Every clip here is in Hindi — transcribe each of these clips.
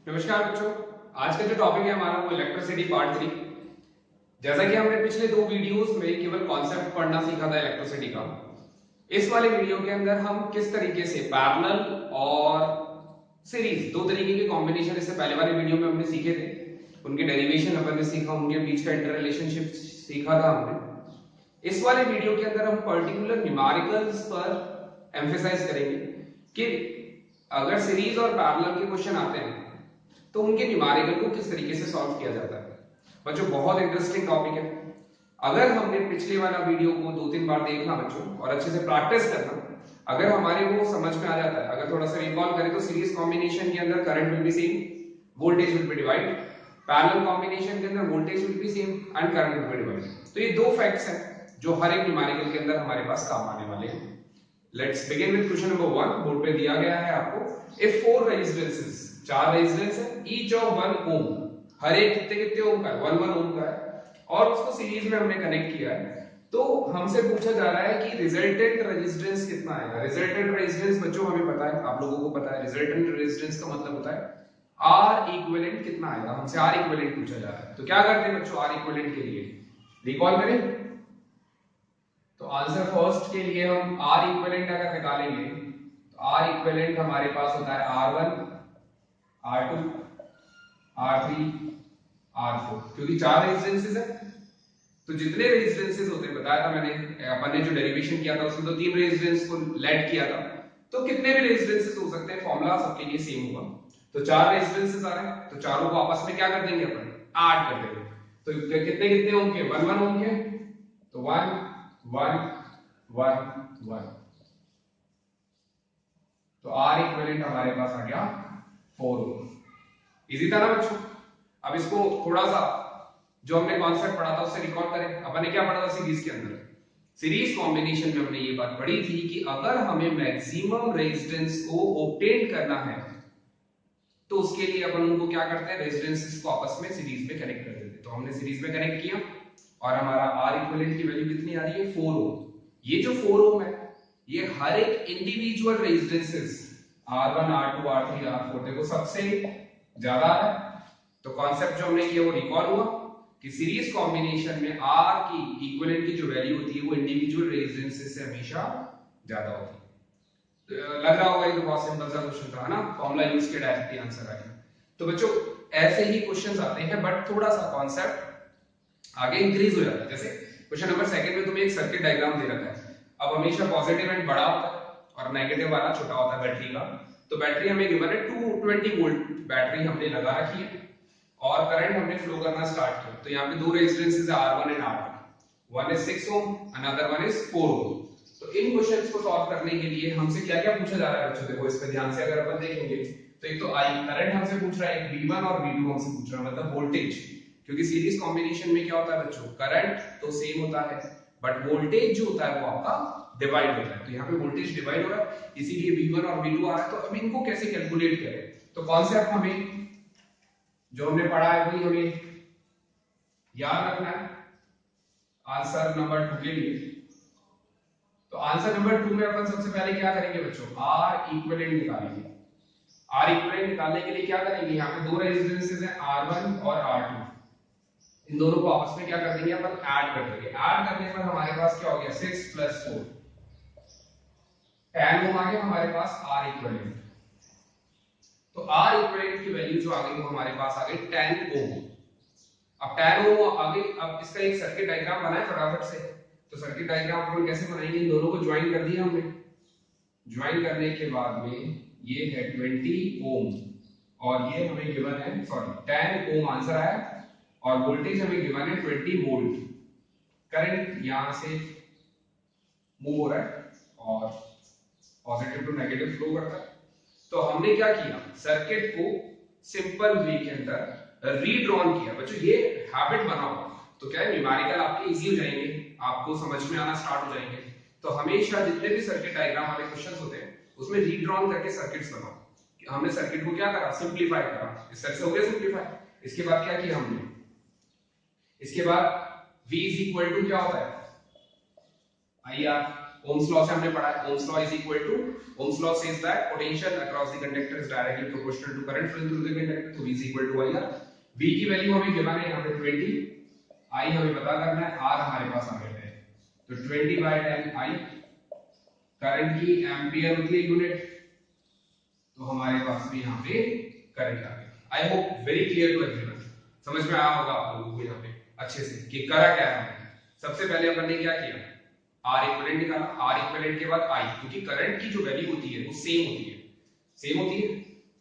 नमस्कार बच्चों। आज का जो टॉपिक है हमारा वो इलेक्ट्रिसिटी पार्ट 3। जैसा कि हमने पिछले दो वीडियोस में केवल कॉन्सेप्ट पढ़ना सीखा था इलेक्ट्रिसिटी का, इस वाले वीडियो के अंदर हम किस तरीके से पैरेलल और सीरीज दो तरीके के कॉम्बिनेशन इससे पहले वाले वीडियो में हमने सीखे थे, उनके डेरिवेशन अपन ने सीखा, उनके बीच का इंटर रिलेशनशिप सीखा था हमने। इस वाले वीडियो के अंदर हम पर्टिकुलर न्यूमेरिकल्स पर एम्फेसाइज करेंगे कि अगर सीरीज और पैरेलल के क्वेश्चन आते हैं तो उनके न्यूमेरिकल को किस तरीके से सॉल्व किया जाता है। बच्चों बहुत इंटरेस्टिंग टॉपिक है। अगर हमने पिछले वाला वीडियो को 2-3 बार देखना बच्चों और अच्छे से प्रैक्टिस करना, अगर हमारे वो समझ में आ जाता है, अगर थोड़ा सा रिकॉल करें तो सीरीज कॉम्बिनेशन के अंदर current will be same, voltage will be divide, parallel combination के अंदर voltage will be same and current will be divide. तो ये दो फैक्ट्स हैं जो हर एक न्यूमेरिकल के अंदर हमारे पास काम आने वाले हैं। Let's begin with question number 1। Board पे दिया गया है आपको, इफ 4 रेजिस्टेंसेस, 4 रेजिस्टेंस है, ईच ऑफ 1 ओम, हर एक कितने कितने ओम का है, 1 ओम का है, और उसको सीरीज में हमने कनेक्ट किया है, तो हमसे पूछा जा रहा है कि रिजल्टेंट रेजिस्टेंस कितना आएगा। रिजल्टेंट रेजिस्टेंस बच्चों हमें पता है, आप लोगों को पता है, रिजल्टेंट रेजिस्टेंस का मतलब होता है आर इक्विवेलेंट कितना आएगा। हमसे आर इक्विवेलेंट पूछा जा रहा है, तो क्या करते हैं बच्चों आर इक्विवेलेंट के लिए, रिकॉल करें। तो आंसर फर्स्ट के लिए हम आर इक्विवेलेंट अगर निकालेंगे तो आर इक्विवेलेंट हमारे पास होता है R1 R2 R3 R4, क्योंकि 4 रेजिस्टेंसेस है तो जितने रेजिस्टेंसेस होते हैं, बताया था मैंने, अपन ने जो डेरिवेशन किया था उसमें तो 3 रेजिस्टेंस को लेट किया था, तो कितने भी रेजिस्टेंसेस हो सकते हैं, फॉर्मूला सबके लिए सेम होगा। तो 4 रेजिस्टेंसेस आ रहे हैं तो चारों को आपस में क्या कर देंगे अपन, ऐड कर देंगे। तो कितने कितने ओम के, 1 ओम के, तो 1 1 1 1, तो आर इक्विवेलेंट हमारे पास आ गया 4 ओम। इजी था ना बच्चों। अब इसको थोड़ा सा जो हमने कॉन्सेप्ट पढ़ा था उससे रिकॉल करें। अपन ने क्या पढ़ा था सीरीज के अंदर, सीरीज कॉम्बिनेशन में हमने ये बात पढ़ी थी कि अगर हमें मैक्सिमम रेजिस्टेंस को ऑब्टेन करना है तो उसके लिए अपन उनको क्या करते हैं, रेजिस्टेंसेस को आपस में सीरीज में कनेक्ट कर देते हैं। तो हमने सीरीज में कनेक्ट किया और हमारा आर इक्विवेलेंट की वैल्यू कितनी आ रही है, 4 ओम। ये जो 4 ओम है ये हर एक individual resistances R1 R2 R3 R4 देखो सबसे ज्यादा आ रहा है। तो कॉन्सेप्ट जो हमने किया वो रिकॉल हुआ कि सीरीज कॉम्बिनेशन में R की इक्विवेलेंट की जो वैल्यू होती है वो इंडिविजुअल रेजिस्टेंसेस से हमेशा ज्यादा होती है। लग रहा होगा ये तो बहुत सिंपल सा क्वेश्चन था, है ना, फॉर्मूला यूज किया डायरेक्टली आंसर आ गया। तो बच्चों ऐसे ही क्वेश्चंस आते हैं बट थोड़ा सा कॉन्सेप्ट आगे इंक्रीज हो जाता है। जैसे क्वेश्चन नंबर 2 में तुम्हें एक सर्किट डायग्राम दे रखा है। अब हमेशा पॉजिटिव एंड बड़ा होता है और नेगेटिव वाला छोटा होता है बैटरी का। तो बैटरी हमें गिवन है 220 वोल्ट बैटरी हमने लगा रखी है और करंट हमने फ्लो करना स्टार्ट किया। तो यहाँ पे दो रेजिस्टेंसेस है R1 and R2, one is 6 ohm, another one is 4 ohm. तो इन क्वेश्चंस को सॉल्व करने के लिए हमसे क्या क्या पूछा जा रहा है बच्चों, देखो इस पे ध्यान से अगर अपन देखेंगे तो एक तो आई करंट हमसे पूछ रहा है, एक V1 और V2 हमसे पूछ रहा है, मतलब वोल्टेज। क्योंकि सीरीज कॉम्बिनेशन में क्या होता है बच्चों, करंट तो सेम होता है बट वोल्टेज जो होता है वो आपका डिवाइड होता है। तो यहाँ पे वोल्टेज डिवाइड हो रहा है इसीलिए V1 और V2 आ रहा है। तो अब इनको कैसे कैलकुलेट करें, तो कॉन्सेप्ट हमें जो हमने पढ़ा है वही हमें याद रखना है आंसर नंबर 2 के लिए। तो आंसर नंबर 2 में अपन सबसे पहले क्या करेंगे बच्चों, आर इक्विवेलेंट निकालेंगे। आर इक्विवेलेंट निकालने के लिए क्या करेंगे, यहाँ पे दो रेजिस्टेंसेस हैं R1 और R2, इन दोनों को आपस में क्या कर देंगे अपन, ऐड कर देंगे। ऐड करने पर हमारे पास क्या हो गया, 6 + 4 10 ओम आ गया हमारे पास आर इक्विवेलेंट। तो आर इक्विवेलेंट की वैल्यू जो आ गई वो हमारे पास आ गई 10 ओम। अब 10 ओम आ गई। अब इसका एक सर्किट डायग्राम बनाए फटाफट से। तो सर्किट डायग्राम अपन कैसे बनाएंगे, इन दोनों को ज्वाइन कर दिया हमने, ज्वाइन करने के बाद में ये है 20 ओम और ये हमें गिवन है, सॉरी 10 ओम आंसर आया, और वोल्टेज हमें गिवन है 20 वोल्ट। करंट यहां से मूव हो रहा है और पॉजिटिव टू नेगेटिव फ्लो करता है। तो हमने क्या किया, सर्किट को सिंपल वे के अंदर रीड्रॉन किया। बच्चों ये हैबिट बनाओ तो क्या है, न्यूमेरिकल आपके इजी हो जाएंगे, आपको समझ में आना स्टार्ट हो जाएंगे। तो हमेशा जितने भी सर्किट डायग्राम वाले क्वेश्चंस होते हैं उसमें रीड्रॉन करके सर्किट्स बनाओ। हमने सर्किट को क्या करा, सिंपलीफाई करा। इस तरह से हो गया सिंपलीफाई। इसके बाद क्या किया हमने, इसके बाद V इज इक्वल टू क्या होता है, IR, ओम्स लॉ से हमने पढ़ा है, Ohm's law is equal to, Ohm's law says that potential across the conductor is directly proportional to current flowing through the conductor, तो V is equal to IR। V की वैल्यू हमें गिवन है यहाँ पे 20, I हमें पता करना है, R हमारे पास आ गया है, तो 20/10 I, करंट की एम्पियर होती है यूनिट, तो हमारे पास भी यहाँ पे करंट आ गया। I hope very clear to everyone, समझ में आया होगा आप लोगों को यहाँ पे अच्छे से कि करा क्या है। सबसे पहले अपन ने क्या किया, आर इक्विवेलेंट निकाला, आर इक्विवेलेंट के बाद आई, क्योंकि करंट की जो वैल्यू होती है वो सेम होती है।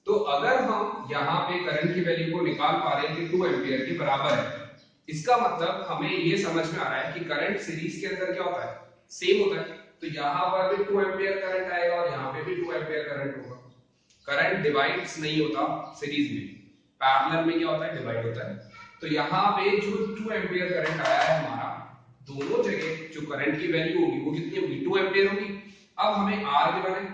तो अगर हम यहाँ पे करंट की वैल्यू को निकाल पा रहे हैं कि 2 एम्पियर के बराबर है, इसका मतलब हमें ये समझ में आ रहा है कि करंट सीरीज के अंदर क्या होता है, सेम होता है। तो यहाँ पर भी 2 एम्पियर करंट आएगा और यहाँ पे भी 2 एम्पियर करंट होगा। करंट डिवाइड्स नहीं होता सीरीज में, पैरेलल में क्या होता है, डिवाइड होता है। तो यहाँ पे जो 2 एम्पियर करंट आया है हमारा, दोनों जगह जो करंट की वैल्यू होगी वो कितनी होगी, 2 एम्पियर होगी। अब हमें आर गिवन है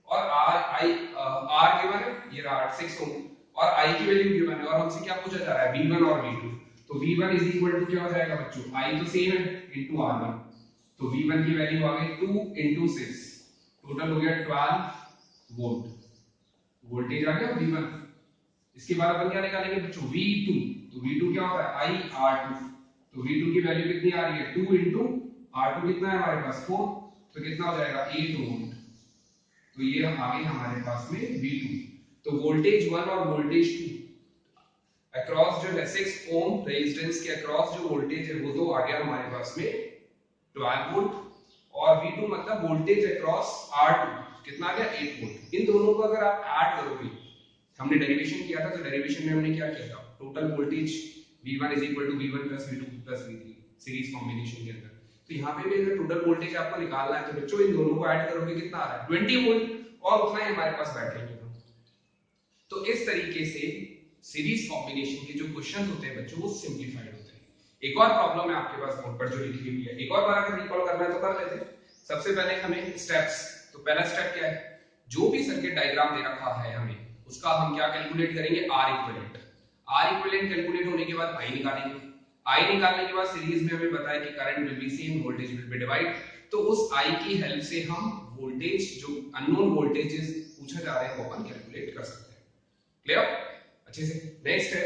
और आर गिवन है, ये रहा 6 ओम, और आई की वैल्यू गिवन है और हमसे क्या पूछा जा रहा है, V1 और V2। तो V1 इज इक्वल टू क्या हो जाएगा बच्चों, आई तो सेम है इनटू R1, तो V1 की वैल्यू आ गई 2 × 6, टोटल हो गया 12 वोल्ट, वोल्टेज आ गया V1। इसके बाद अपन क्या निकालेंगे बच्चों, V2, तो V2 क्या होता है, IR2, तो V2 की वैल्यू कितनी आ रही है, 2 × R2 कितना है हमारे पास 4, तो कितना हो जाएगा 8 वोल्ट, तो ये आ गई हमारे पास में V2। तो वोल्टेज 1 और वोल्टेज 2 अक्रॉस जो है 6 ओम रेजिस्टेंस के अक्रॉस जो वोल्टेज है वो तो आ गया हमारे पास में 12 वोल्ट, और V2 मतलब वोल्टेज अक्रॉस R2 कितना आ गया 8 वोल्ट। इन दोनों को अगर आप ऐड करोगे, हमने डेरिवेशन किया था, तो डेरिवेशन में हमने क्या किया था, total voltage V1 = V1 + V2 + V3 series combination के अंदर। तो यहाँ पे भी अगर टोटल वोल्टेज आपको निकालना है तो बच्चों इन दोनों को ऐड करोगे, कितना आ रहा है 20 वोल्ट, और उतना ही हमारे पास बैटरी है। तो इस तरीके से सीरीज कॉम्बिनेशन के जो क्वेश्चंस होते हैं बच्चों वो सिंपलीफाइड होते हैं। एक और प्रॉब्लम है आपके पास बोर्ड पर जो लिखी हुई है, एक और बार अगर रिकॉल करना है तो कर लेते हैं। सबसे पहले हमें स्टेप्स, तो पहला स्टेप क्या है, जो भी सर्किट डायग्राम दे रखा है हमें उसका हम क्या कैलकुलेट करेंगे, R equivalent. R equivalent calculate होने के बाद आई निकालेंगे, आई निकालने के बाद सीरीज में हमें पता है कि current will be same, voltage will be divide, तो उस आई की हेल्प से हम वोल्टेज, जो अननोन वोल्टेजेस पूछा जा रहे हैं वो अपन कैलकुलेट कर सकते हैं। क्लियर अच्छे से। नेक्स्ट है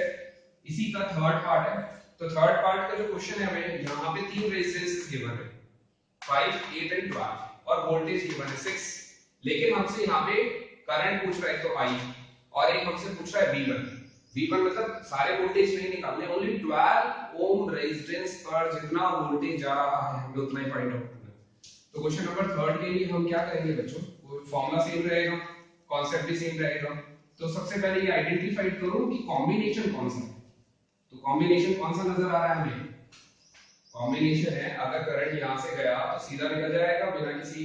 इसी का थर्ड पार्ट है, तो थर्ड पार्ट का जो क्वेश्चन है हमें यहाँ पे 3 रेजिस्टेंसेस गिवन है 5, 8 एंड 12 और वोल्टेज गिवन है 6, लेकिन हमसे यहाँ पे करंट पूछ रहा है तो I, और एक हमसे पूछ रहा है V1। V1 मतलब सारे वोल्टेज नहीं निकालने, ओनली 12 ओम रेजिस्टेंस पर जितना वोल्टेज जा रहा है हमें उतना ही फाइंड आउट करना है। तो क्वेश्चन नंबर 3 के लिए हम क्या करेंगे बच्चों, वो फार्मूला सेम रहेगा, कांसेप्ट भी सेम रहेगा। तो सबसे पहले ये आइडेंटिफाई करो कि कॉम्बिनेशन कौन सा है, तो कॉम्बिनेशन कौन सा नजर आ रहा है हमें, कॉम्बिनेशन है अगर करंट यहां से गया तो सीधा निकल जाएगा बिना किसी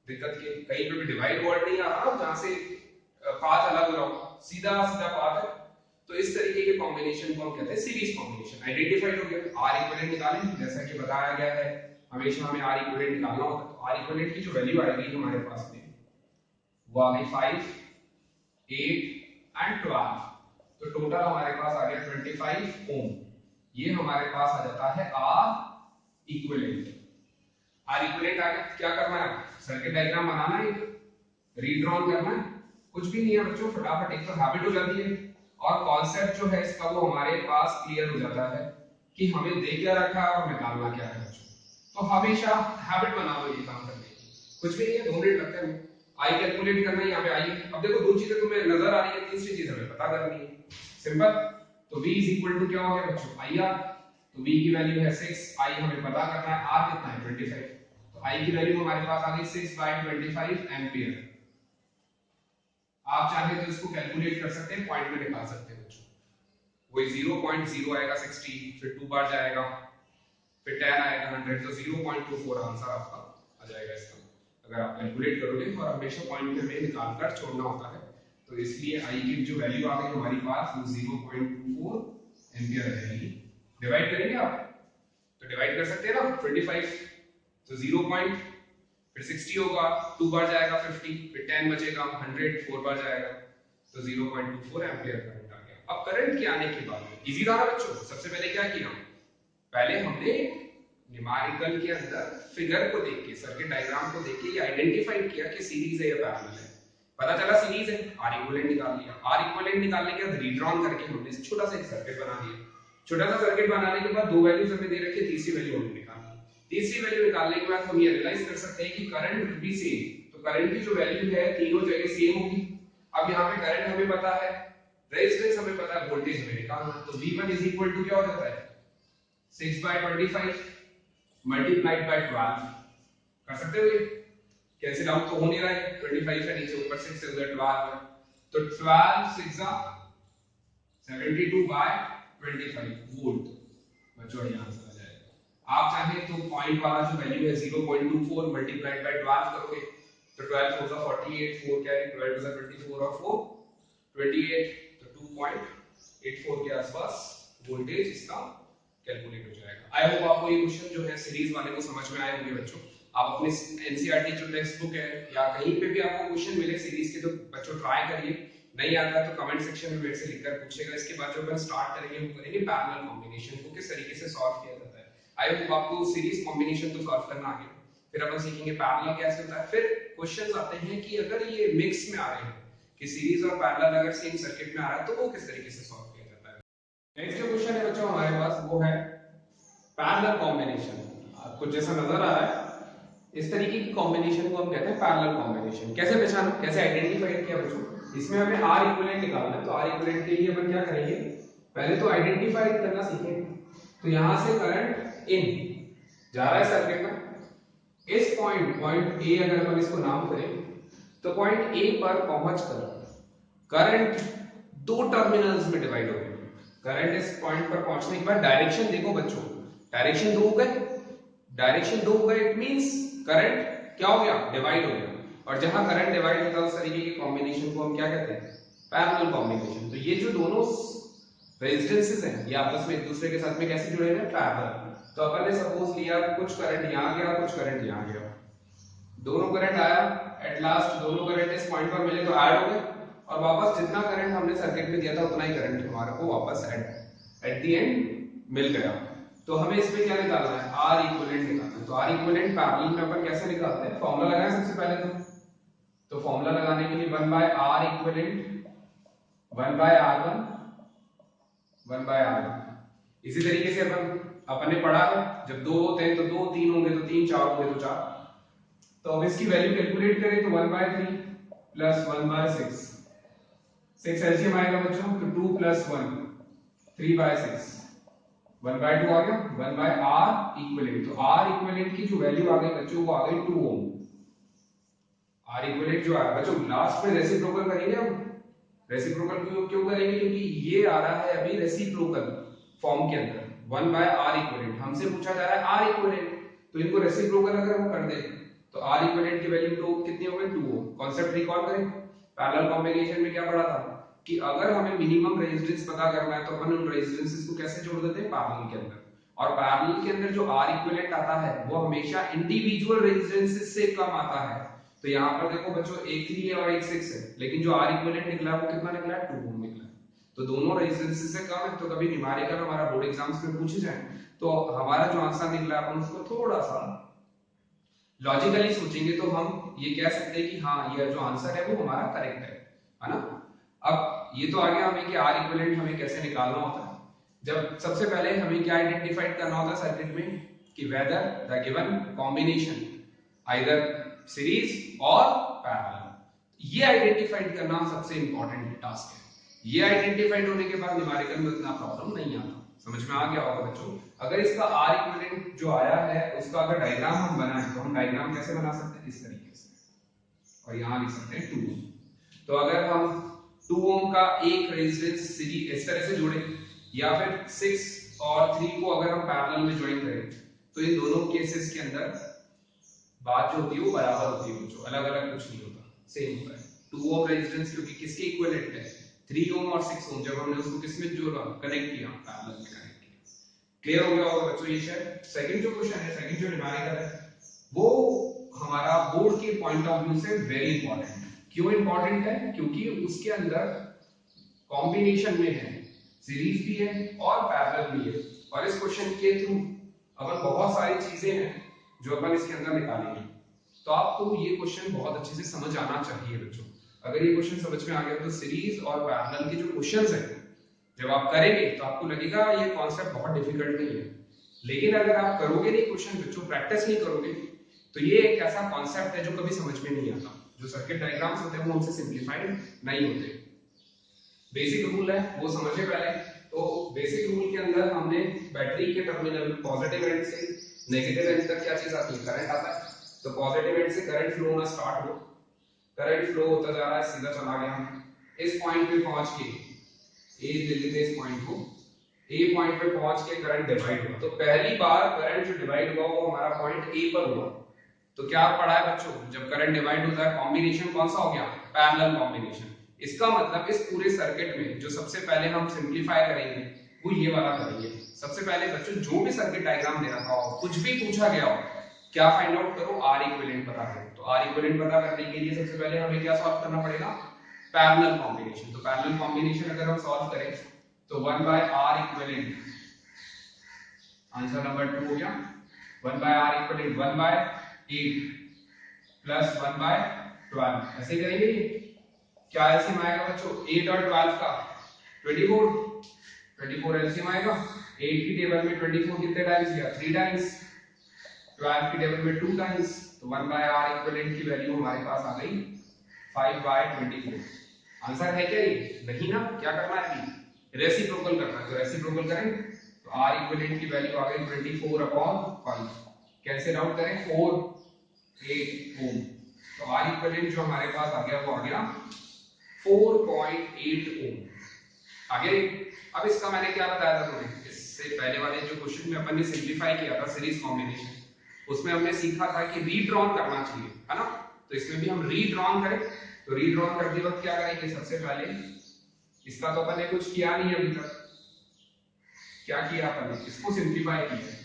दिक्कत के, कहीं पे भी डिवाइड वर्ड नहीं आ रहा जहां से पाथ अलग हो रहा हो, सीधा सीधा पाथ है। तो इस तरीके के कॉम्बिनेशन को हम कहते हैं सीरीज कॉम्बिनेशन। आइडेंटिफाइड हो गया, आर इक्विवेलेंट निकालें जैसा कि बताया गया है, हमेशा हमें आर इक्विवेलेंट निकालना होता है। तो आर इक्विवेलेंट की जो वैल्यू आएगी हमारे पास में वो आ गई 5, 8 एंड 12, तो टोटल हमारे पास आ गया 25 ओम। ये हमारे पास आ जाता है आर इक्विवेलेंट। आर इक्विवेलेंट आ गया, क्या करना है, सर्किट डायग्राम बनाना है, रीड्रॉन करना है, कुछ भी नहीं है बच्चों, फटाफट एक तो हैबिट हो जाती है और कॉन्सेप्ट जो है इसका वो हमारे पास क्लियर हो जाता है कि हमें दे क्या रखा है और निकालना क्या है बच्चों। तो हमेशा हैबिट बनाओ ये काम करने की, कुछ भी नहीं है, 2 मिनट लगते हैं। आई कैलकुलेट करना है, यहाँ पे आई, अब देखो 2 चीजें तुम्हें नजर आ रही है, तीसरी चीज हमें पता करनी है, सिंपल। तो V = क्या हो गया बच्चों, IR, तो V की वैल्यू है 6, I हमें पता करना है, R कितना है 25, तो I की वैल्यू हमारे पास आ गई 6/25 एम्पियर। आप चाहे तो इसको कैलकुलेट कर सकते हैं, पॉइंट में निकाल सकते हैं बच्चों, वही 0.0 आएगा 60, फिर 2 बार जाएगा, फिर 10 आएगा 100, तो 0.24 आंसर आपका आ जाएगा इसका अगर आप कैलकुलेट करोगे, और हमेशा पॉइंट में हमें निकाल कर छोड़ना होता है। तो इसलिए आई की जो वैल्यू आ गई हमारी पास वो 0.24 एम्पियर आ जाएगी। डिवाइड करेंगे आप, तो डिवाइड कर सकते हैं ना 25, तो 0. फिर 60 होगा, 2 बार जाएगा 50, फिर 10 बचेगा 100, 4 बार जाएगा, तो 0.24 एम्पियर करंट आ गया। अब करंट के आने के बाद इजी था ना बच्चों, सबसे पहले क्या किया, पहले हमने न्यूमेरिकल के अंदर फिगर को देख के, सर्किट डायग्राम को देख के ये आइडेंटिफाइड किया कि सीरीज है या पैरेलल है। पता चला सीरीज है, आर इक्विवेलेंट निकाल लिया। आर इक्विवेलेंट निकालने के बाद रीड्रॉन करके हमने छोटा सा एक सर्किट बना दिया। छोटा सा सर्किट बनाने के बाद दो वैल्यूज हमें दे रखी है, तीसरी वैल्यू हमें निकालनी है। तीसरी वैल्यू निकालने के बाद हम ये रियलाइज कर सकते हैं कि करंट भी सेम, तो करंट की जो वैल्यू है तीनों जगह सेम होगी। अब यहाँ पे करंट हमें पता है, रेजिस्टेंस हमें पता है, वोल्टेज हमें निकालना है। तो V1 इज इक्वल टू क्या हो जाता है 6/25 मल्टीप्लाइड बाय 12। कर सकते हो ये, कैंसिल आउट तो हो नहीं रहा है, 25 है नीचे, ऊपर 6 से उधर 12 है, तो 12 6 72/25 वोल्ट। बच्चों ये आंसर आ जाएगा। आप चाहे तो पॉइंट वाला जो वैल्यू है 0.24 मल्टीप्लाइड बाय 12 करोगे तो 12 4 48, 4 कैरी 12 24 और 4 28, तो 2.84 के आसपास वोल्टेज इसका कैलकुलेट हो जाएगा। आई होप आपको ये क्वेश्चन जो है सीरीज वाले को समझ में आए होंगे बच्चों। आप अपने एनसीईआरटी जो टेक्स्ट बुक है या कहीं पे भी आपको क्वेश्चन मिले सीरीज के तो बच्चों ट्राई करिए। नहीं आता है तो कमेंट सेक्शन में मेरे से लिखकर पूछेगा। इसके बाद जो अपन स्टार्ट करेंगे वो करेंगे पैरेलल कॉम्बिनेशन को किस तरीके से सॉल्व किया जाता है। आई होप आपको सीरीज कॉम्बिनेशन तो सॉल्व करना आ गया, फिर अपन सीखेंगे पैरेलल कैसे होता है। फिर क्वेश्चंस आते हैं कि अगर ये मिक्स में आ रहे हैं कि सीरीज और पैरेलल अगर सेम सर्किट में आ रहा है तो वो किस तरीके से सॉल्व किया जाता है। नेक्स्ट जो क्वेश्चन है बच्चों हमारे पास वो है पैरेलल कॉम्बिनेशन। आपको जैसा नजर आ रहा है इस तरीके की कॉम्बिनेशन को हम कहते हैं पैरेलल कॉम्बिनेशन। कैसे पहचाना, कैसे आइडेंटिफाई किया बच्चों, इसमें हमें आर इक्विवेलेंट निकालना है। तो आर इक्विवेलेंट के लिए अपन क्या करेंगे, पहले तो आइडेंटिफाई करना सीखेंगे। तो यहां से करंट इन जा रहा है सर्किट में, इस पॉइंट ए अगर अपन इसको नाम करें तो पॉइंट ए पर पहुंचकर करंट दो टर्मिनल्स में डिवाइड हो गए। करंट इस पॉइंट पर पहुंचने के बाद डायरेक्शन देखो बच्चों, डायरेक्शन दो हो गए, डायरेक्शन दो हो गए, इट मींस करंट क्या हो गया, डिवाइड हो गया। और जहां करंट डिवाइड होता है उस तरीके के कॉम्बिनेशन को हम क्या कहते हैं, पैरेलल कॉम्बिनेशन। तो ये जो दोनों रेजिस्टेंसेस हैं ये आपस में एक दूसरे के साथ में कैसे जुड़े हैं, पैरेलल। तो अपन ने सपोज लिया कुछ करंट यहां गया, कुछ करंट यहां गया, दोनों करंट आया, एट लास्ट दोनों करंट इस पॉइंट पर मिले तो ऐड हो गए, और वापस जितना करंट हमने सर्किट में दिया था उतना ही करंट हमारे को वापस एट द एंड मिल गया। तो हमें इसमें क्या निकालना है, आर इक्विवेलेंट निकालना है। तो आर इक्विवेलेंट पैरेलल में अपन कैसे निकालते हैं, फॉर्मूला लगाएं सबसे पहले तो फॉर्मूला लगाने के लिए 1/r इक्विवेलेंट 1/r1 1/r1। इसी तरीके से अपन ने पढ़ा है जब दो होते हैं तो दो, तीन होंगे तो तीन, चार होंगे तो चार। तो अब इसकी वैल्यू कैलकुलेट करें तो 1/3 प्लस 1/6, 6 एलसीएम आएगा बच्चों तो 2 प्लस 1 3/6, 1/2 आ गया, 1/r इक्विवेलेंट। तो r इक्विवेलेंट की जो वैल्यू आ गई बच्चों वो आ गई 2 ओम। r इक्विवेलेंट जो आया बच्चों लास्ट में रेसिप्रोकल करेंगे हम। रेसिप्रोकल क्यों करेंगे, क्योंकि ये आ रहा है अभी रेसिप्रोकल फॉर्म के अंदर 1/r इक्विवेलेंट। हमसे पूछा जा रहा है r इक्विवेलेंट, तो इनको रेसिप्रोकल अगर हम कर दें तो r इक्विवेलेंट की वैल्यू तो कितनी हो गई 2 ओम। कांसेप्ट रिकॉल करें, पैरेलल कॉम्बिनेशन में क्या पढ़ा था कि अगर हमें मिनिमम रेजिस्टेंस पता करना है तो अपन उन रेजिस्टेंसेस को कैसे जोड़ देते हैं, पैरेलल के अंदर। और पैरेलल के अंदर जो R इक्विवेलेंट आता है वो हमेशा इंडिविजुअल रेजिस्टेंसेस से कम आता है। तो यहाँ पर देखो बच्चों एक 3 है और एक 6 है, लेकिन जो R इक्विवेलेंट निकला वो कितना निकला है, 2 ओम निकला है। तो दोनों रेजिस्टेंसेस से कम है। तो कभी न्यूमेरिकल हमारा बोर्ड एग्जाम्स में पूछे जाए तो हमारा जो आंसर निकला अपन उसको थोड़ा सा लॉजिकली सोचेंगे तो हम ये कह सकते हैं कि हाँ ये जो आंसर है वो हमारा करेक्ट है ना। अब ये तो आ गया हमें कि R इक्विवेलेंट हमें कैसे निकालना होता है। जब सबसे पहले हमें क्या आइडेंटिफाइड करना होता है सर्किट में कि whether the given combination either series और पैरेलल। ये आइडेंटिफाइड करना सबसे इंपॉर्टेंट टास्क है। ये आइडेंटिफाइड होने के बाद न्यूमेरिकल में उतना प्रॉब्लम नहीं आता। समझ में आ गया होगा बच्चों। अगर इसका R इक्विवेलेंट जो आया है उसका अगर डायग्राम हम बनाएं तो हम डायग्राम कैसे बना सकते हैं, इस तरीके से, और यहां लिख सकते हैं 2 ओम। तो अगर हम 2 ओम का एक रेजिस्टेंस सीरीज इस तरह से जोड़े या फिर 6 और 3 को अगर हम पैरेलल में ज्वाइन करें तो इन दोनों केसेस के अंदर बात जो होती है वो बराबर होती है बच्चों, अलग अलग कुछ नहीं होता, सेम होता है। 2 ओम रेजिस्टेंस क्योंकि किसके इक्विवेलेंट है, 3 ओम और 6 ओम, जब हमने उसको किसमें जोड़ा, कनेक्ट किया, पैरेलल में कनेक्ट किया। क्लियर हो गया होगा बच्चों ये शायद। सेकंड जो क्वेश्चन है, सेकंड जो न्यूमेरिकल है वो हमारा बोर्ड के पॉइंट ऑफ व्यू से वेरी इंपॉर्टेंट है। क्यों इंपॉर्टेंट है, क्योंकि उसके अंदर कॉम्बिनेशन में है, सीरीज भी है और पैरेलल भी है। और इस क्वेश्चन के थ्रू अपन बहुत सारी चीजें हैं जो अपन इसके अंदर निकालेंगे। तो आपको ये क्वेश्चन बहुत अच्छे से समझ आना चाहिए बच्चों। अगर ये क्वेश्चन समझ में आ गया तो सीरीज और पैरेलल के जो क्वेश्चंस हैं जब आप करेंगे तो आपको लगेगा ये कॉन्सेप्ट बहुत डिफिकल्ट नहीं है, लेकिन अगर आप करोगे नहीं क्वेश्चन बच्चों, प्रैक्टिस नहीं करोगे, तो ये एक ऐसा कॉन्सेप्ट है जो कभी समझ में नहीं आता। जो सर्किट डायग्राम्स होते हैं वो उनसे सिंप्लीफाइड नहीं होते। बेसिक रूल है वो समझे पहले। तो बेसिक रूल के अंदर हमने बैटरी के टर्मिनल पॉजिटिव एंड से नेगेटिव एंड तक क्या चीज आती है, करंट आता है। तो पॉजिटिव एंड से करंट फ्लो होना स्टार्ट हो, करंट फ्लो होता जा रहा है, सीधा चला गया इस पॉइंट पे पहुंच के, ए ले लेते हैं इस पॉइंट को, ए पॉइंट पे पहुंच के करंट डिवाइड हुआ। तो पहली बार करंट जो डिवाइड हुआ वो हमारा पॉइंट ए पर हुआ। तो क्या पढ़ा है बच्चों, जब करंट डिवाइड होता है कॉम्बिनेशन कौन सा हो गया, पैरेलल कॉम्बिनेशन। इसका मतलब इस पूरे सर्किट में जो सबसे पहले हम सिंप्लीफाई करेंगे वो ये वाला करेंगे। सबसे पहले बच्चों जो भी सर्किट डायग्राम दे रखा हो, कुछ भी पूछा गया हो, क्या फाइंड आउट करो, आर इक्विवेलेंट पता करो। तो आर इक्विवेलेंट पता करने के लिए सबसे पहले हमें क्या सॉल्व करना पड़ेगा, पैरेलल कॉम्बिनेशन। तो पैरेलल कॉम्बिनेशन अगर हम सॉल्व करें तो 1 by R equivalent, answer number 2 हो गया। 1 by R equivalent 1 by 8 plus 1 by 12, ऐसे करेंगे। क्या एलसीएम आएगा बच्चों 8 और 12 का, 24 एलसीएम आएगा। 8 की टेबल में 24 कितने टाइम्स गया, 3 टाइम्स। 12 की टेबल में 2 टाइम्स। तो 1 बाय आर इक्विवेलेंट की वैल्यू हमारे पास आ गई 5 बाय 24। आंसर है क्या ये, नहीं ना। क्या करना है अभी, रेसिप्रोकल करना है। तो रेसिप्रोकल करें तो आर इक्विवेलेंट की वैल्यू आ गई 24/5। कैंसिल आउट करें 4 8 ओम। तो आर इक्विवेलेंट जो हमारे पास आ गया वो आ गया 4.8 ओम। आगे अब इसका मैंने क्या बताया था तुम्हें, इससे पहले वाले जो क्वेश्चन में अपन ने सिंप्लीफाई किया था सीरीज कॉम्बिनेशन, उसमें हमने सीखा था कि रीड्रॉन करना चाहिए, है ना। तो इसमें भी हम रीड्रॉन करें। तो रीड्रॉन करते वक्त क्या करेंगे, सबसे पहले इसका तो अपन ने कुछ किया नहीं अभी तक। क्या किया अपन ने, इसको सिंप्लीफाई किया,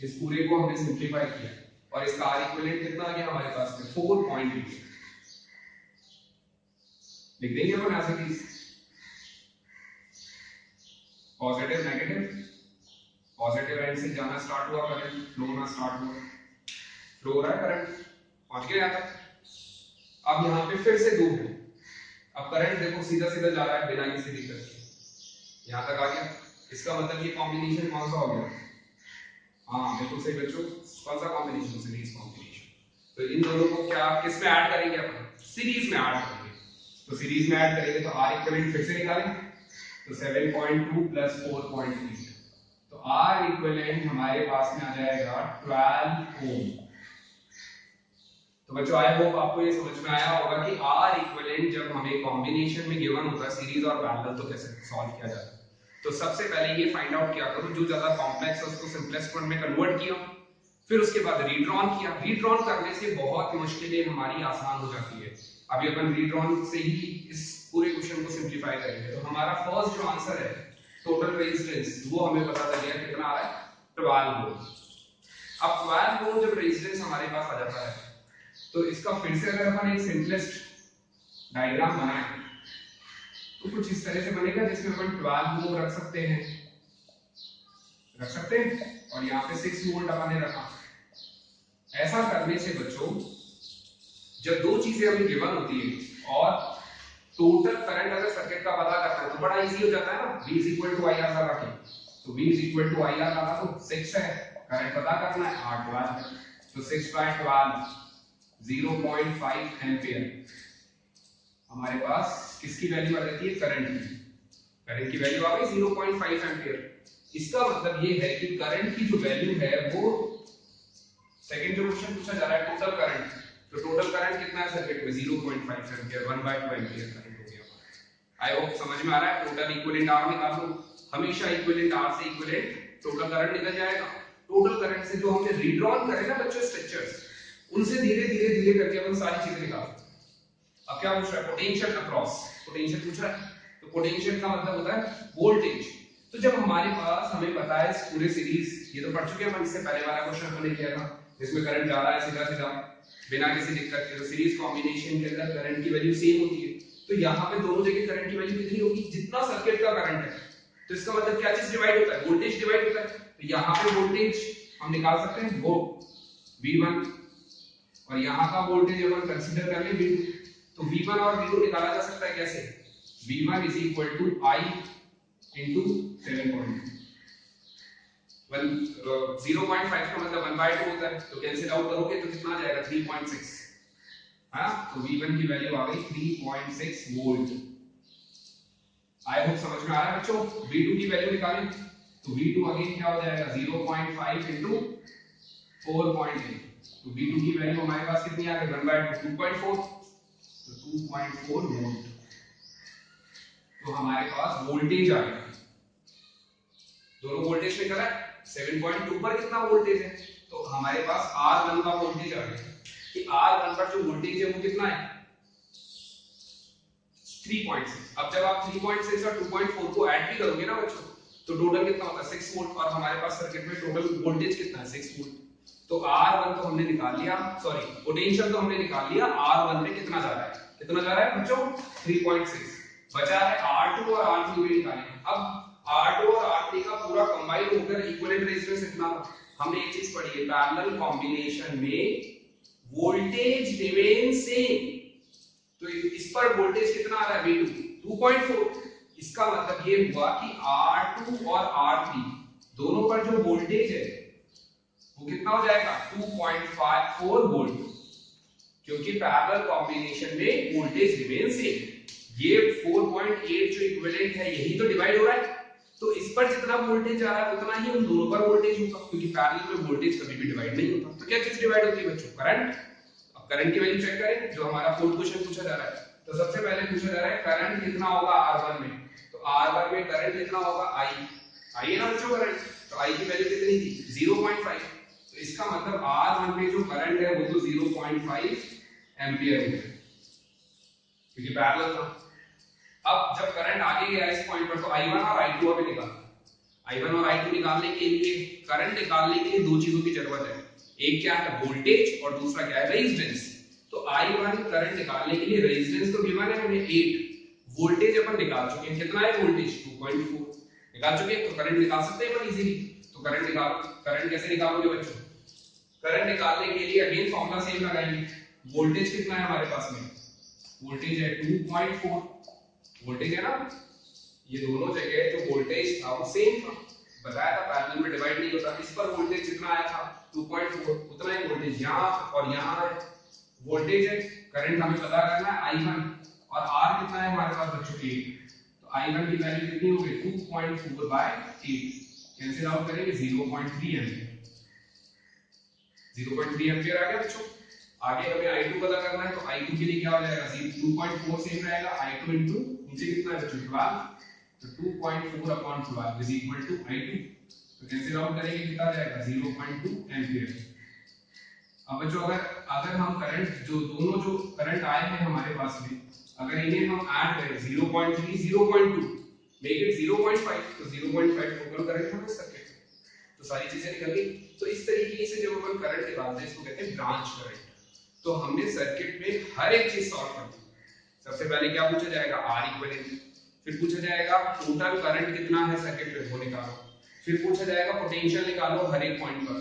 इस पूरे को हमने सिंप्लीफाई किया और इसका आर इक्विवेलेंट कितना आ गया हमारे पास में 4.8। लिख देंगे अपन ऐसे चीज, पॉजिटिव नेगेटिव, पॉजिटिव एंड से जाना स्टार्ट हुआ करंट, फ्लो होना स्टार्ट हुआ, फ्लो हो रहा है करंट, पहुंच गया यहाँ तक। अब यहाँ पे फिर से 2 है। अब करंट देखो सीधा सीधा जा रहा है बिना किसी दिक्कत के, यहाँ तक आ गया। इसका मतलब ये कॉम्बिनेशन कौन सा हो गया, हाँ बिल्कुल सही बच्चों, कौन सा कॉम्बिनेशन, सीरीज कॉम्बिनेशन। तो इन दोनों को क्या किस में ऐड करेंगे अपन, सीरीज में ऐड करेंगे। तो सीरीज में ऐड करेंगे तो आर इक्विवेलेंट फिर से निकालें। तो 7.2 प्लस 4.8, तो आर इक्विवेलेंट हमारे पास में आ जाएगा 12 ओम। तो बच्चों आई होप आपको ये समझ में आया होगा कि आर इक्विवेलेंट जब हमें कॉम्बिनेशन में गिवन होता है सीरीज और पैरेलल तो कैसे सॉल्व किया जाता है। तो सबसे पहले ये फाइंड आउट किया करो जो ज्यादा कॉम्प्लेक्स है उसको सिंपलेस्ट फॉर्म में कन्वर्ट किया, फिर उसके बाद रीड्रॉन किया। रीड्रॉन करने से बहुत मुश्किलें हमारी आसान हो जाती है। अभी अपन रीड्रॉन से ही इस पूरे क्वेश्चन को सिंप्लीफाई करेंगे। तो हमारा फर्स्ट जो आंसर है टोटल रेजिस्टेंस वो हमें पता चल गया कितना आ रहा है, 12 ओम। अब 12 ओम जब रेजिस्टेंस हमारे पास आ जाता है तो इसका फिर से अगर अपन एक सिंपलेस्ट डायग्राम बनाएं तो कुछ इस तरह से बनेगा जिसमें अपन 12 ओम रख सकते हैं, और यहाँ पे 6 वोल्ट अपन ने रखा। ऐसा करने से बच्चों जब दो चीजें हमें गिवन होती है और टोटल करंट अगर सर्किट का पता करना है तो बड़ा इजी हो जाता है ना, V = IR लगा के। तो V = IR लगा दो, 6 है, करंट पता करना है, R 12 है। तो 6/12 0.5 एम्पियर हमारे पास किसकी वैल्यू आ जाती है, करंट की। करंट की वैल्यू आ गई 0.5 एम्पियर। इसका मतलब ये है कि करंट की जो वैल्यू है वो, सेकंड जो क्वेश्चन पूछा जा रहा है टोटल करंट, तो टोटल करंट कितना है सर्किट में 0.5 एम्पियर, 1/2 एम्पियर करंट हो गया। आई होप समझ में आ रहा है। टोटल इक्विवेलेंट R निकाल लो, हमेशा इक्विवेलेंट R से इक्विवेलेंट टोटल करंट निकल जाएगा। टोटल करंट से जो हमने रीड्रॉन करे ना बच्चों स्ट्रक्चर्स, उनसे धीरे धीरे धीरे करके अपन सारी चीजें निकाल। अब क्या पूछ रहा है, पोटेंशियल अक्रॉस, पोटेंशियल पूछ रहा है। तो पोटेंशियल का मतलब होता है वोल्टेज। तो जब हमारे पास हमें पता है इस पूरे सीरीज, ये तो पढ़ चुके हैं अपन, इससे पहले वाला क्वेश्चन हमने किया था जिसमें करंट जा रहा है सीधा सीधा बिना किसी दिक्कत के। तो सीरीज कॉम्बिनेशन के अंदर करंट की वैल्यू सेम होती है। तो यहाँ पे दोनों जगह करंट की वैल्यू कितनी होगी, जितना सर्किट का करंट है। तो तो इसका मतलब क्या चीज डिवाइड होता है, वोल्टेज डिवाइड होता है। तो यहाँ पे वोल्टेज हम निकाल सकते हैं वो V1 और यहाँ का वोल्टेज अपन कंसीडर कर ले V2। तो V1 और V2 निकाला जा सकता है कैसे, V1 is equal to I into 7.2। 0.5 का मतलब 1/2 होता है, तो कैंसिल आउट करोगे तो कितना आ जाएगा 3.6। हाँ, तो V1 की वैल्यू आ गई 3.6 वोल्ट। आई होप समझ में आ रहा है बच्चों। V2 की वैल्यू निकालें तो V2 अगेन क्या हो जाएगा 0.5 into 4.8। तो V2 की वैल्यू हमारे पास कितनी आ गई 1/2 2.4, तो 2.4 वोल्ट। तो हमारे पास वोल्टेज आ गया, दोनों वोल्टेज निकला है। 7.2 पर कितना वोल्टेज है, तो हमारे पास R1 का वोल्टेज आ गया कि R1 पर जो वोल्टेज है वो कितना है 3.6। अब जब आप 3.6 और 2.4 को ऐड भी करोगे ना बच्चों तो टोटल कितना होता है 6 वोल्ट, और हमारे पास सर्किट में टोटल वोल्टेज कितना है 6 वोल्ट। तो R1 तो हमने निकाल लिया, सॉरी पोटेंशियल तो हमने निकाल लिया, R1 में कितना जा रहा है, कितना जा रहा है बच्चों 3.6। बचा है R2 और R3 भी निकालेंगे। अब R2 और R3 का पूरा कंबाइन होकर इक्विवेलेंट रेजिस्टेंस कितना, हमने एक चीज पढ़ी है पैरेलल कॉम्बिनेशन में वोल्टेज रिमेन सेम। तो इस पर वोल्टेज कितना आ रहा है V2 2.4। इसका मतलब ये हुआ कि R2 और R3 दोनों पर जो वोल्टेज है वो कितना हो जाएगा 2.54 वोल्ट, क्योंकि पैरेलल कॉम्बिनेशन में वोल्टेज रिमेन सेम। ये 4.8 जो इक्विवेलेंट है यही तो डिवाइड हो रहा है, तो इस पर जितना वोल्टेज आ रहा है उतना ही उन दोनों पर वोल्टेज होगा, क्योंकि पैरेलल में वोल्टेज कभी भी डिवाइड नहीं होता। तो क्या चीज डिवाइड होती है बच्चों, करंट। अब करंट की वैल्यू चेक करें, जो हमारा फोर्थ क्वेश्चन पूछा जा रहा है। तो सबसे पहले पूछा जा रहा है करंट कितना होगा R1 में, तो R1 में करंट कितना होगा I है ना बच्चों करंट, तो I की वैल्यू कितनी थी 0.5। तो इसका मतलब R1 में जो करंट है वो तो 0.5 एम्पियर हो गया, क्योंकि पैरेलल था। अब जब करंट आगे गया इस पॉइंट पर तो I1 और I2 अभी निकालना। I1 और I2 निकालने के लिए, करंट निकालने के लिए दो चीजों की जरूरत है, एक क्या है वोल्टेज और दूसरा क्या है रेजिस्टेंस। तो I1 करंट निकालने के लिए रेजिस्टेंस तो गिवन है हमें 8, वोल्टेज अपन निकाल चुके हैं, कितना है वोल्टेज 2.4 निकाल चुके हैं, तो करंट निकाल सकते हैं अपन इजीली। तो करंट निकालो, करंट कैसे निकालोगे बच्चों, करंट निकालने के लिए अगेन फॉर्मूला सेम लगाएंगे। वोल्टेज कितना है हमारे पास में, वोल्टेज है 2.4, वोल्टेज है ना, ये दोनों जगह जो वोल्टेज था वो सेम था, बताया था पैरेलल में डिवाइड नहीं होता। इस पर वोल्टेज कितना आया था 2.4, उतना ही वोल्टेज यहाँ और यहाँ है, वोल्टेज है। करंट हमें पता करना है I1 और R कितना है हमारे पास बच्चों 8, तो I1 की वैल्यू कितनी हो गई 2.4/8, कैंसिल आउट करेंगे 0.3 एम्पियर, 0.3 एम्पियर आ गया बच्चों। आगे हमें I2 पता करना है, तो I2 के लिए क्या हो जाएगा 2.4 सेम रहेगा, I2 इनटू नीचे कितना है बच्चों 12, तो 2.4/12 इज इक्वल टू I2, तो कैंसिल आउट करेंगे कितना आ जाएगा 0.2 एम्पियर। अब बच्चों अगर हम करंट जो दोनों जो करंट आए हैं हमारे पास में, अगर इन्हें हम ऐड करें 0.3 0.2 मेक इट 0.5, तो 0.5 टोटल करंट होगा सर्किट में, तो सारी चीजें निकल गई। तो इस तरीके से जब अपन करंट निकालते हैं इसको कहते हैं ब्रांच करंट। तो हमने सर्किट में हर एक चीज सॉल्व कर दी। सबसे पहले क्या पूछा जाएगा R इक्विवेलेंट, फिर पूछा जाएगा टोटल करंट कितना है सर्किट में वो निकालो, फिर पूछा जाएगा पोटेंशियल निकालो हर एक पॉइंट पर,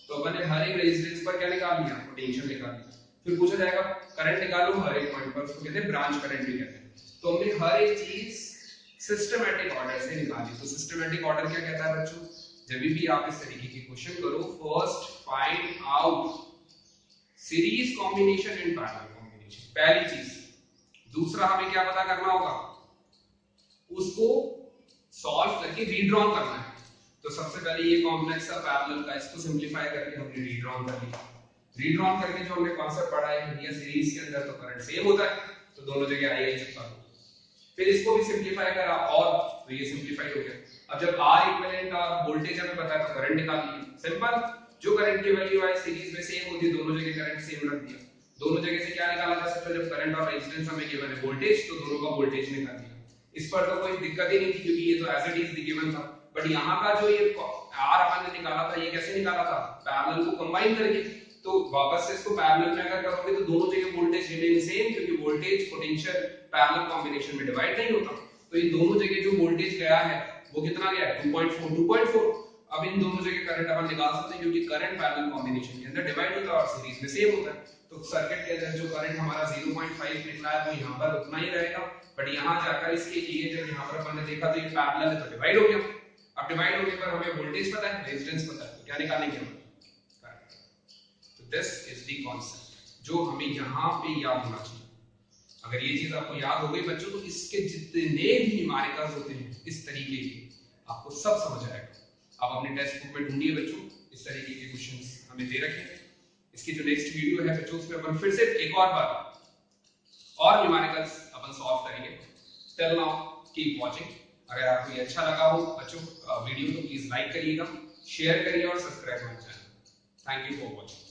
तो अपन ने हर एक रेजिस्टेंस पर क्या निकाल लिया पोटेंशियल निकाल लिया। फिर पूछा जाएगा करंट निकालो हर एक पॉइंट पर, उसको कहते हैं ब्रांच करंट भी कहते हैं। तो हमने हर एक चीज सिस्टमैटिक ऑर्डर से निकाली। तो सिस्टमैटिक ऑर्डर क्या कहता है बच्चों, जब भी आप इस तरीके के क्वेश्चन करो, first find out series combination and parallel combination, पहली चीज। दूसरा हमें क्या पता करना होगा, उसको सॉल्व करके रीड्रॉन करना है। तो सबसे पहले ये कॉम्प्लेक्स सा पैरेलल का, इसको सिंपलीफाई करके हमने रीड्रॉन कर लिया। रीड्रॉन करके जो हमने कांसेप्ट पढ़ा है कि सीरीज के अंदर तो करंट सेम होता है, तो दोनों जगह आई चिपका दो। फिर इसको भी सिंपलीफाई करा और तो ये सिंपलीफाई हो गया। अब जब R इक्विवेलेंट का वोल्टेज हमें पता है तो करंट निकाल लिया, सिंपल। जो करंट की वैल्यू है सीरीज में सेम होती है, दोनों जगह करंट सेम रख दिया। दोनों जगह से क्या निकाला जा सकता है, जब करंट और रेजिस्टेंस हमें गिवन है वोल्टेज, तो दोनों का वोल्टेज निकाल दिया। इस पर तो कोई दिक्कत ही नहीं थी, क्योंकि ये तो एज इट इज गिवन था। बट यहाँ का जो ये R अपन ने निकाला था, ये कैसे निकाला था, पैरेलल को कंबाइन करके। तो वापस से इसको पैरेलल में अगर करोगे तो दोनों जगह वोल्टेज रिमेन सेम, क्योंकि वोल्टेज पोटेंशियल पैरेलल कॉम्बिनेशन में डिवाइड नहीं होता। तो इन दोनों जगह जो वोल्टेज गया है वो कितना गया है 2.4 अब इन दोनों जगह करंट अपन निकाल सकते हैं क्योंकि करंट पैरेलल कॉम्बिनेशन के अंदर डिवाइड होता है और सीरीज में सेम होता है। तो सर्किट के अंदर जो करंट हमारा 0.5 निकला है वो यहाँ पर उतना ही रहेगा, बट यहाँ जाकर इसके ये जब यहाँ पर अपन ने देखा तो ये पैरेलल है तो डिवाइड हो गया। अब डिवाइड होने पर हमें वोल्टेज पता है, रेजिस्टेंस पता है, तो क्या निकालेंगे हम करंट। तो दिस इज द कांसेप्ट जो हमें यहाँ पे याद होना चाहिए। अगर ये चीज आपको याद हो गई बच्चों तो इसके जितने भी न्यूमेरिकल्स होते हैं इस तरीके के आपको सब समझ आएगा। आप अपने टेक्स्ट बुक में ढूंढिए बच्चों, इस तरीके के क्वेश्चंस हमें दे रखे हैं। इसकी जो नेक्स्ट वीडियो है बच्चों उसमें अपन फिर से एक और बार और न्यूमेरिकल्स अपन सॉल्व करेंगे। Till now keep watching. अगर आपको ये अच्छा लगा हो बच्चों वीडियो तो प्लीज लाइक करिएगा, शेयर करिए और subscribe my channel. Thank you for watching.